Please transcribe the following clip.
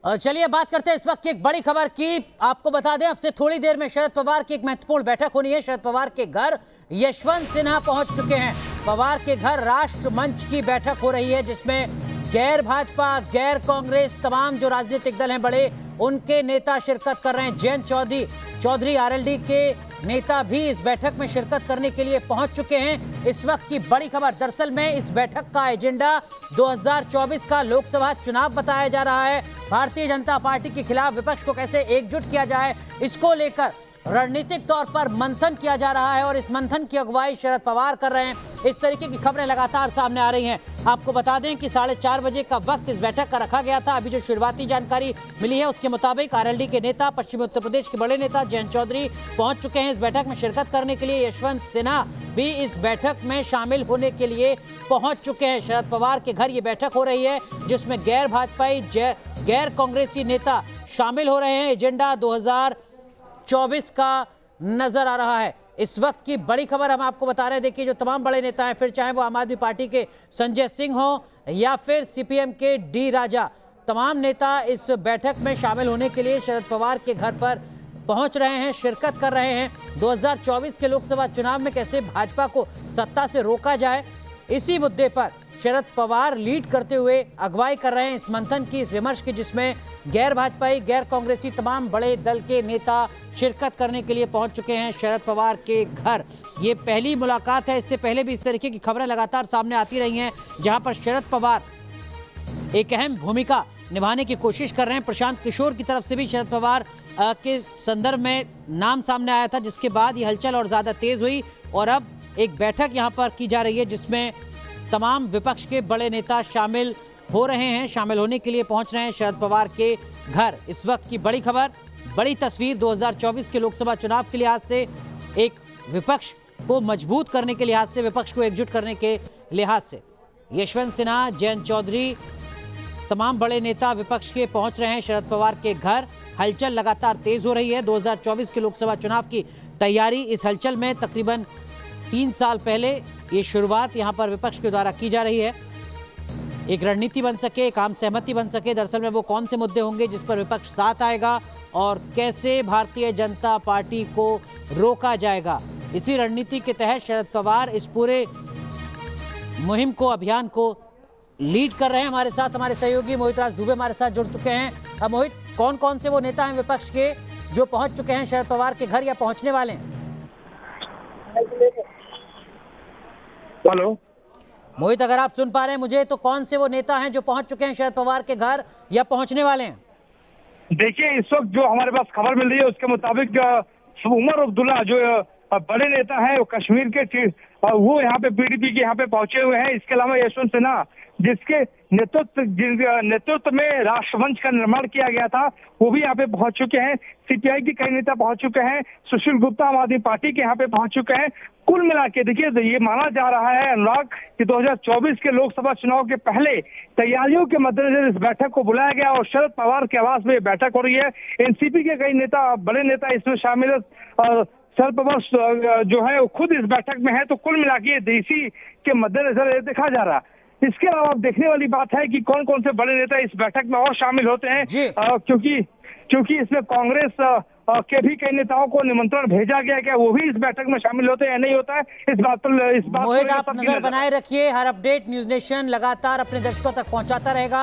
चलिए बात करते हैं इस वक्त की एक बड़ी खबर की। आपको बता दें, अब से थोड़ी देर में शरद पवार की एक महत्वपूर्ण बैठक होनी है। शरद पवार के घर यशवंत सिन्हा पहुंच चुके हैं। पवार के घर राष्ट्र मंच की बैठक हो रही है, जिसमें गैर भाजपा, गैर कांग्रेस, तमाम जो राजनीतिक दल हैं बड़े, उनके नेता शिरकत कर रहे हैं। जयंत चौधरी आरएलडी के नेता भी इस बैठक में शिरकत करने के लिए पहुंच चुके हैं। इस वक्त की बड़ी खबर, दरअसल में इस बैठक का एजेंडा 2024 का लोकसभा चुनाव बताया जा रहा है। भारतीय जनता पार्टी के खिलाफ विपक्ष को कैसे एकजुट किया जाए, इसको लेकर रणनीतिक तौर पर मंथन किया जा रहा है और इस मंथन की अगुवाई शरद पवार कर रहे हैं। इस तरीके की खबरें लगातार सामने आ रही हैं। आपको बता दें कि 4:30 बजे का वक्त इस बैठक का रखा गया था। अभी जो शुरुआती जानकारी मिली है उसके मुताबिक आरएलडी के नेता, पश्चिमी उत्तर प्रदेश के बड़े नेता जयंत चौधरी पहुंच चुके हैं इस बैठक में शिरकत करने के लिए। यशवंत सिन्हा भी इस बैठक में शामिल होने के लिए पहुंच चुके हैं। शरद पवार के घर ये बैठक हो रही है, जिसमें गैर भाजपाई, गैर कांग्रेसी नेता शामिल हो रहे हैं। एजेंडा 2024 का नजर आ रहा है। इस वक्त की बड़ी खबर हम आपको बता रहे हैं। देखिए, जो तमाम बड़े नेता हैं, फिर चाहे वो आम आदमी पार्टी के संजय सिंह हो या फिर सीपीएम के डी राजा, तमाम नेता इस बैठक में शामिल होने के लिए शरद पवार के घर पर पहुंच रहे हैं, शिरकत कर रहे हैं। 2024 के लोकसभा चुनाव में कैसे भाजपा को सत्ता से रोका जाए, इसी मुद्दे पर शरद पवार लीड करते हुए अगुवाई कर रहे हैं इस मंथन की, इस विमर्श की, जिसमें गैर भाजपाई, गैर कांग्रेसी तमाम बड़े दल के नेता शिरकत करने के लिए पहुंच चुके हैं शरद पवार के घर। ये पहली मुलाकात है, इससे पहले भी इस तरीके की खबरें लगातार सामने आती रही हैं, जहां पर शरद पवार एक अहम भूमिका निभाने की कोशिश कर रहे हैं। प्रशांत किशोर की तरफ से भी शरद पवार के संदर्भ में नाम सामने आया था, जिसके बाद ये हलचल और ज्यादा तेज हुई और अब एक बैठक यहां पर की जा रही है, जिसमें तमाम विपक्ष के बड़े नेता शामिल हो रहे हैं, शामिल होने के लिए पहुंच रहे हैं शरद पवार के घर। इस वक्त की बड़ी खबर, बड़ी तस्वीर 2024 के लोकसभा चुनाव के लिहाज से, एक विपक्ष को मजबूत करने के लिहाज से, विपक्ष को एकजुट करने के लिहाज से यशवंत सिन्हा, जयंत चौधरी, तमाम बड़े नेता विपक्ष के पहुंच रहे हैं शरद पवार के घर। हलचल लगातार तेज हो रही है। 2024 के लोकसभा चुनाव की तैयारी, इस हलचल में तकरीबन 3 साल पहले ये शुरुआत यहां पर विपक्ष के द्वारा की जा रही है। एक रणनीति बन सके, एक आम सहमति बन सके, दरअसल में वो कौन से मुद्दे होंगे जिस पर विपक्ष साथ आएगा और कैसे भारतीय जनता पार्टी को रोका जाएगा। इसी रणनीति के तहत शरद पवार इस पूरे मुहिम को, अभियान को लीड कर रहे हैं। हमारे साथ हमारे सहयोगी मोहित राज दुबे हमारे साथ जुड़ चुके हैं। अब मोहित, कौन कौन से वो नेता हैं विपक्ष के जो पहुंच चुके हैं शरद पवार के घर या पहुंचने वाले हैं? हेलो मोहित, अगर आप सुन पा रहे हैं मुझे, तो कौन से वो नेता हैं जो पहुंच चुके हैं शरद पवार के घर या पहुंचने वाले हैं? देखिए, इस वक्त जो हमारे पास खबर मिल रही है उसके मुताबिक उमर अब्दुल्ला जो बड़े नेता हैं, वो कश्मीर के, वो यहाँ पे पीडीपी के यहाँ पे पहुंचे हुए हैं। इसके अलावा यशवंत सिन्हा, जिसके नेतृत्व में राष्ट्रमंच का निर्माण किया गया था, वो भी यहाँ पे पहुंच चुके हैं। सीपीआई के कई नेता पहुंच चुके हैं। सुशील गुप्ता आम आदमी पार्टी के यहाँ पे पहुंच चुके हैं। कुल मिला के देखिए, ये माना जा रहा है अनुराग कि 2024 के लोकसभा चुनाव के पहले तैयारियों के मद्देनजर इस बैठक को बुलाया गया और शरद पवार के आवास में बैठक हो रही है। एनसीपी के कई नेता, बड़े नेता इसमें शामिल है। शरद पवार जो है वो खुद इस बैठक में है। तो कुल मिला के देसी के मद्देनजर देखा जा रहा है। इसके अलावा अब देखने वाली बात है कि कौन कौन से बड़े नेता इस बैठक में और शामिल होते हैं, क्योंकि इसमें कांग्रेस के भी कई नेताओं को निमंत्रण भेजा गया, क्या वो भी इस बैठक में शामिल होते हैं या नहीं होता है, इस बात मोहित, आप नजर बनाए रखिए। हर अपडेट न्यूज नेशन लगातार अपने दर्शकों तक पहुंचाता रहेगा।